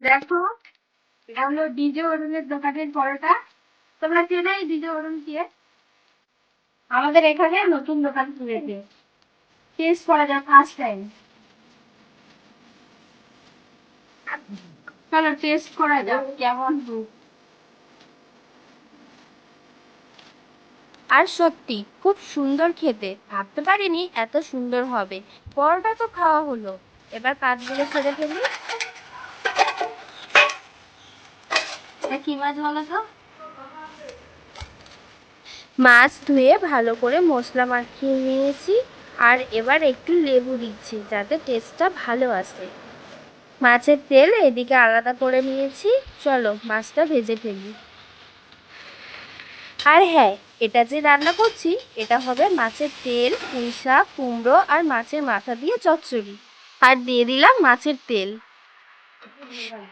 দেখো, এটা হলো ডিজে অরুণের দোকানের পরোটা। তোমরা চেনো এই ডিজে অরুণকে? আমাদের এখানে নতুন দোকান খুলেছে, টেস্ট করা যাক ফার্স্ট টাইম। চলো টেস্ট করা যাক কেমন। আর সত্যি খুব সুন্দর খেতে, ভাবতে পারিনি এত সুন্দর হবে। পরোটা তো খাওয়া হলো, এবার কাজগুলো ছেড়ে ফেলি। এটা কি মাছ বলো তো? মাছ ধুয়ে ভালো করে মশলা মাখিয়ে নিয়েছি, আর এবার একটু লেবু দিচ্ছি যাতে টেস্টটা ভালো আসে। মাছের তেল এদিকে আলাদা করে নিয়েছি, চলো মাছটা ভেজে ফেলি। আর হ্যাঁ, এটা যে রান্না করছি এটা হবে মাছের তেল, পুঁই শাক, কুমড়ো আর মাছের মাথা দিয়ে চচ্চড়ি। আর দিয়ে দিলাম মাছের তেল,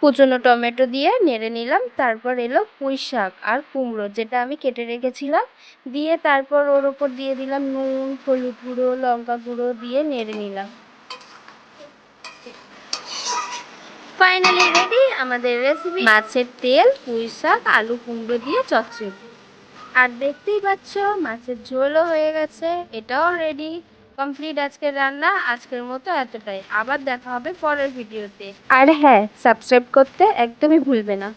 কুচনো টমেটো দিয়ে নেড়ে নিলাম। তারপর এলো পুঁই শাক আর কুমড়ো যেটা আমি কেটে রেখেছিলাম, দিয়ে তারপর ওর ওপর দিয়ে দিলাম নুন, হলুদ গুঁড়ো, লঙ্কা গুঁড়ো দিয়ে নেড়ে নিলাম। ফাইনালি রেডি আমাদের রেসিপি, মাছের তেল, পুঁই শাক, আলু কুমড়ো দিয়ে চচ্চড়ি। আর দেখতেই পাচ্ছ মাছের ঝোলও হয়ে গেছে, এটাও রেডি। কমপ্লিট আজকের রান্না, আজকের মতো এতটাই। আবার দেখা হবে পরের ভিডিওতে। আর হ্যাঁ, সাবস্ক্রাইব করতে একদমই ভুলবে না।